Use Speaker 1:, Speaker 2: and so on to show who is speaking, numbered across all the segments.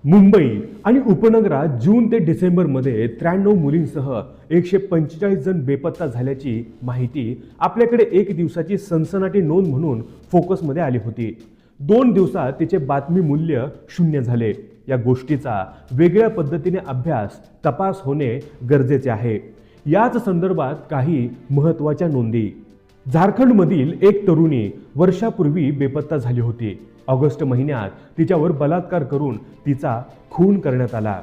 Speaker 1: मुंबई आणि उपनगरात जून ते डिसेंबरमध्ये 93 मुलींसह 145 जण बेपत्ता झाल्याची माहिती आपल्याकडे एक दिवसाची सनसनाटी नोंद म्हणून फोकसमध्ये आली होती। 2 दिवसात तिचे बातमी मूल्य शून्य झाले। या गोष्टीचा वेगळ्या पद्धतीने अभ्यास तपास होणे गरजेचे आहे। याच संदर्भात काही महत्त्वाच्या नोंदी। झारखंडमधील एक तरुणी वर्षापूर्वी बेपत्ता झाली होती। ऑगस्ट महिन्यात तिच्यावर बलात्कार करून तिचा खून करण्यात आला।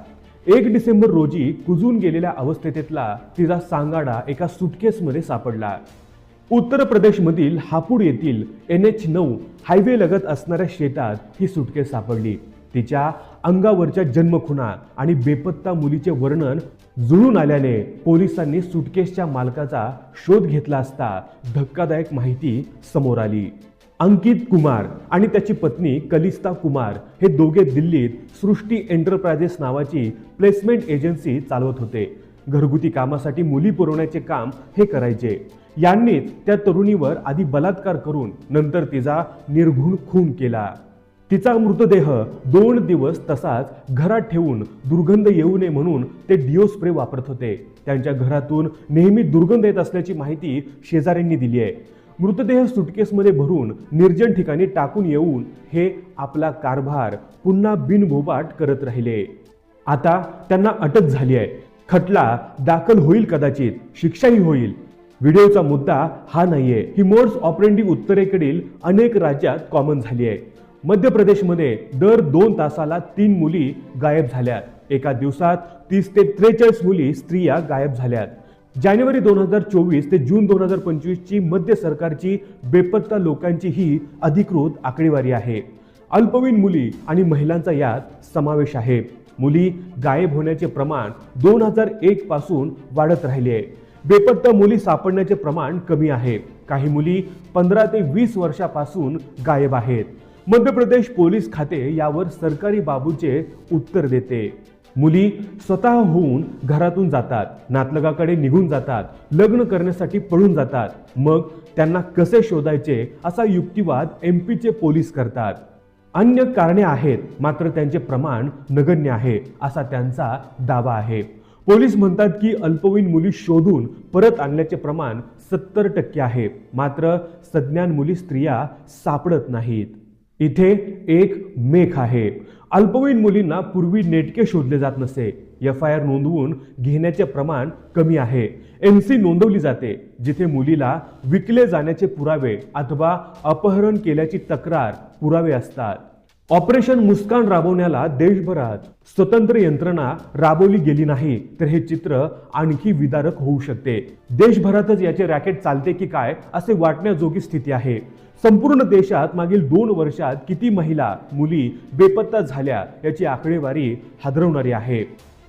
Speaker 1: 1 डिसेंबर रोजी कुजून गेलेल्या अवस्थेतला तिचा सांगाडा एका सुटकेसमध्ये सापडला। उत्तर प्रदेशमधील हापुड येथील NH9 हायवे लगत असणाऱ्या शेतात ही सुटकेस सापडली। तिच्या अंगावरच्या जन्मखुणा आणि बेपत्ता मुलीचे वर्णन जुळून आल्याने पोलिसांनी सुटकेसच्या मालकाचा शोध घेतला असता धक्कादायक माहिती समोर आली। अंकित कुमार आणि त्याची पत्नी कलिस्ता कुमार हे दोघे दिल्लीत सृष्टी एंटरप्राइजेस नावाची प्लेसमेंट एजन्सी चालवत होते। घरगुती कामासाठी मुली पुरवण्याचे काम हे करायचे। यांनीच त्या तरुणीवर आधी बलात्कार करून नंतर तिचा निर्घृण खून केला। तिचा मृतदेह 2 दिवस तसाच घरात ठेवून दुर्गंध येऊ नये म्हणून ते डिओ स्प्रे वापरत होते। त्यांच्या घरातून नेहमी दुर्गंध येत असल्याची माहिती शेजाऱ्यांनी दिली आहे। मृतदेह सुटकेसमध्ये भरून निर्जन ठिकाणी टाकून येऊन हे आपला कारभार पुन्हा बिनबोबाट करत राहिले। आता त्यांना अटक झाली आहे। खटला दाखल होईल, कदाचित शिक्षाही होईल। व्हिडिओचा मुद्दा हा नाहीये। ही मोड्स ऑपरेंडी उत्तरेकडील अनेक राज्यात कॉमन झाली आहे। मध्य प्रदेशमध्ये दर 2 तासाला 3 मुली गायब झाल्यात। एका दिवसात 30 ते 43 मुली स्त्रिया गायब झाल्यात। जानेवारी 2024 ते जून 2025 ची मध्य सरकारची बेपत्ता लोकांची ही अधिकृत आकडेवारी आहे। अल्पवयीन मुली आणि महिलांचा यात समावेश आहे। मुली गायब होण्याचे प्रमाण 2001 पासून वाढत राहिले आहे। बेपत्ता मुली सापडण्याचे प्रमाण कमी आहे। काही मुली 15 ते 20 वर्षापासून गायब आहेत। मध्य प्रदेश पोलीस खाते यावर सरकारी बाबूचे उत्तर देते। मुली स्वतः होऊन घरातून जातात, नातलगाकडे निघून जातात, लग्न करण्यासाठी पळून जातात। मग त्यांना कसे शोधायचे असा युक्तिवाद MP चे पोलीस करतात। अन्य कारणे आहेत, मात्र त्यांचे प्रमाण नगण्य आहे असा त्यांचा दावा आहे। पोलीस म्हणतात की अल्पवयीन मुली शोधून परत आणल्याचे प्रमाण 70% आहे, मात्र सज्ञान मुली स्त्रिया सापडत नाहीत। इथे एक मेख आहे। अल्पवयीन मुलींना पूर्वी नेटके शोधले जात नसे। FIR नोंदवून घेण्याचे प्रमाण कमी आहे। MC नोंदवली जाते जिथे मुलीला विकले जाण्याचे पुरावे अथवा अपहरण केल्याची तक्रार पुरावे असतात। ऑपरेशन मुस्कान राबवण्याला देशभरात स्वतंत्र यंत्रणा राबवली गेली नाही तर हे चित्र आणखी विदारक होऊ शकते। देशभरातच याचे रॅकेट चालते की काय असे वाटण्याजोगी स्थिती आहे। संपूर्ण देशात मागील 2 वर्षात किती महिला मुली बेपत्ता झाल्या याची आकडेवारी हादरवणारी आहे।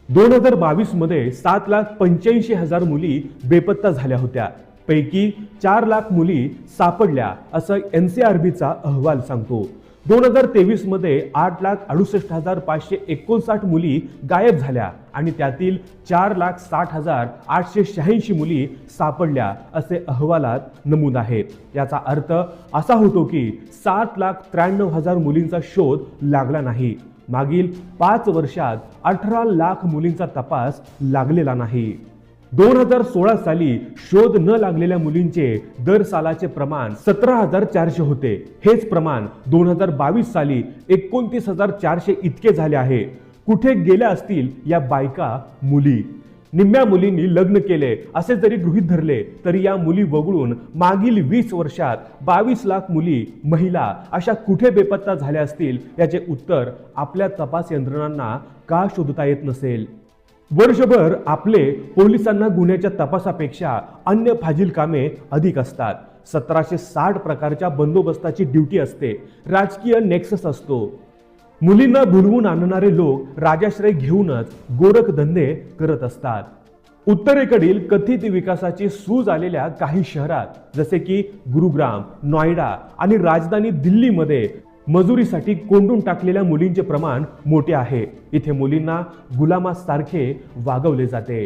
Speaker 1: 2022 मध्ये 7,85,000 मुली बेपत्ता झाल्या होत्या। पैकी 4 लाख मुली सापडल्या असं NCRBचा अहवाल सांगतो। 2023 मध्ये 8,68,559 मुली गायब झाल्या आणि त्यातील 4,60,886 मुली सापडल्या असे अहवालात नमूद आहे। याचा अर्थ असा होतो की 7,93,000 मुलींचा शोध लागला नाही। मागील 5 वर्षात 18 लाख मुलींचा तपास लागलेला नाही। 2016 साली शोध न लागलेल्या मुलींचे दर सालाचे प्रमाण 17,400 होते। हेच प्रमाण 2022 साली 29,400 इतके झाले आहे। कुठे गेल्या असतील या बायका मुली? निम्म्या मुलींनी लग्न केले असे जरी गृहीत धरले तरी या मुली वगळून मागील 20 वर्षात 22 लाख मुली महिला अशा कुठे बेपत्ता झाल्या असतील याचे उत्तर आपल्या तपास यंत्रणांना का शोधता येत नसेल? वर्षभर आपले पोलिसांना गुन्ह्याच्या तपासापेक्षा अन्य फाजील कामे अधिक असतात। 1760 प्रकारच्या बंदोबस्ताची ड्युटी असते। राजकीय नेक्सस असतो। मुलींना भुलवून आणणारे लोक राजाश्रय घेऊनच गोरखधंदे करत असतात। उत्तरेकडील कथित विकासाची सूज आलेल्या काही शहरात जसे की गुरुग्राम, नोएडा आणि राजधानी दिल्लीमध्ये मजुरीसाठी कोंडून टाकलेल्या मुलींचे प्रमाण मोठे आहे। इथे मुलींना गुलामासारखे वागवले जाते।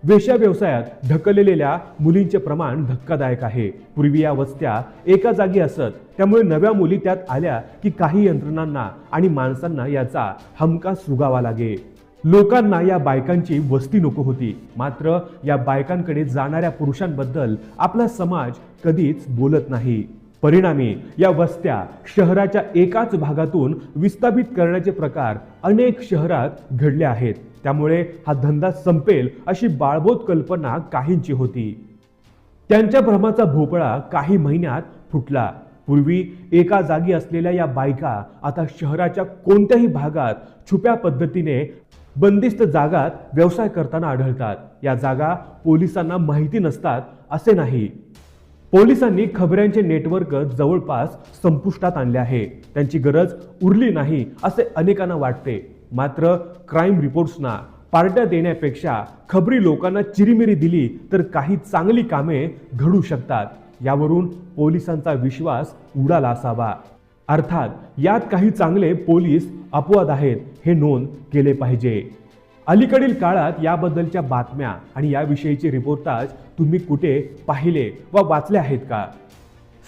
Speaker 1: वेश्या व्यवसायात ढकललेल्या मुलींचे प्रमाण धक्कादायक आहे. पूर्वी या वस्त्या एका जागी असत, त्यामुळे नव्या मुली त्यात आल्या की काही यंत्रणांना आणि माणसांना याचा हमखास सुगावा लागे. लोकांना या बायकांची वस्ती नको होती, मात्र या बायकांकडे जाणाऱ्या पुरुषांबद्दल आपला समाज कधीच बोलत नाही. परिणामी या वस्त्या शहराच्या एकाच भागातून विस्थापित करण्याचे प्रकार अनेक शहरात घडले आहेत. त्यामुळे हा धंदा संपेल अशी बाळबोध कल्पना काहींची होती. त्यांच्या भ्रमाचा भोपळा काही महिन्यात फुटला. पूर्वी एका जागी असलेल्या या बायका आता शहराच्या कोणत्याही भागात छुप्या पद्धतीने बंदिस्त जागात व्यवसाय करताना आढळतात. या जागा पोलिसांना माहिती नसतात असे नाही. पोलिसांनी खबऱ्यांचे नेटवर्क जवळपास संपुष्टात आणले आहे. त्यांची गरज उरली नाही असे अनेकांना वाटते. मात्र क्राईम रिपोर्ट्सना पार्ट्या देण्यापेक्षा खबरी लोकांना चिरीमिरी दिली तर काही चांगली कामे घडू शकतात, यावरून पोलिसांचा विश्वास उडाला असावा. अर्थात यात काही चांगले पोलीस अपवाद आहेत हे नोंद केले पाहिजे. अलीकडील काळात याबद्दलच्या बातम्या आणि याविषयीचे रिपोर्टाज तुम्ही कुठे पाहिले व वाचले आहेत का?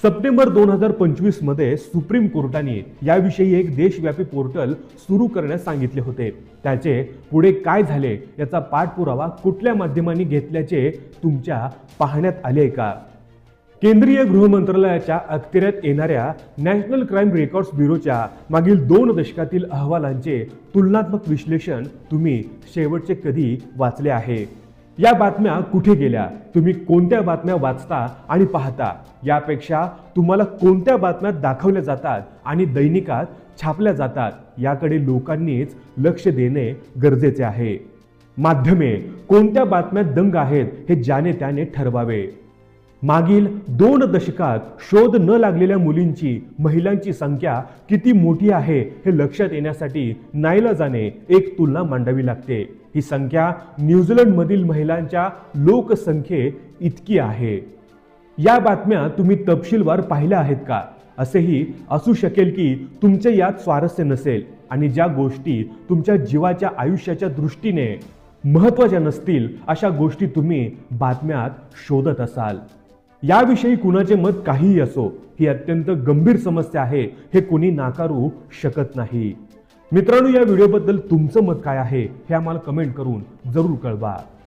Speaker 1: सप्टेंबर 2025 मध्ये सुप्रीम कोर्टाने याविषयी एक देशव्यापी पोर्टल सुरू करण्यास सांगितले होते. त्याचे पुढे काय झाले याचा पाठपुरावा कुठल्या माध्यमांनी घेतल्याचे तुमच्या पाहण्यात आले का? केंद्रीय गृह मंत्रालयाच्या अखत्यारीत येणाऱ्या नॅशनल क्राईम रेकॉर्ड्स ब्युरोच्या मागील 2 दशकातील अहवालांचे तुलनात्मक विश्लेषण तुम्ही शेवटचे कधी वाचले आहे? या बातम्या कुठे गेल्या? तुम्ही कोणत्या बातम्या वाचता आणि पाहता? यापेक्षा तुम्हाला कोणत्या बातम्या दाखवल्या जातात आणि दैनिकात छापल्या जातात याकडे लोकांनीच लक्ष देणे गरजेचे आहे. माध्यमे कोणत्या बातम्या दंग आहेत हे ज्याने त्याने ठरवावे. मागील 2 दशकात शोध न लागलेल्या मुलींची, महिलांची संख्या किती मोठी आहे हे लक्षात येण्यासाठी नाईलाजाने एक तुलना मांडावी लागते. ही संख्या न्यूझीलंडमधील महिलांच्या लोकसंख्ये इतकी आहे. या बातम्या तुम्ही तपशीलवार पाहिल्या आहेत का? असेही असू शकेल की तुमचे यात स्वारस्य नसेल आणि ज्या गोष्टी तुमच्या जीवाच्या आयुष्याच्या दृष्टीने महत्त्वाच्या नसतील अशा गोष्टी तुम्ही बातम्यात शोधत असाल. याविषयी कुणाचे मत काहीही असो, ही अत्यंत गंभीर समस्या आहे हे कोणी नाकारू शकत नाही. मित्रांनो, या व्हिडिओबद्दल तुमचं मत काय आहे हे आम्हाला कमेंट करून जरूर कळवा.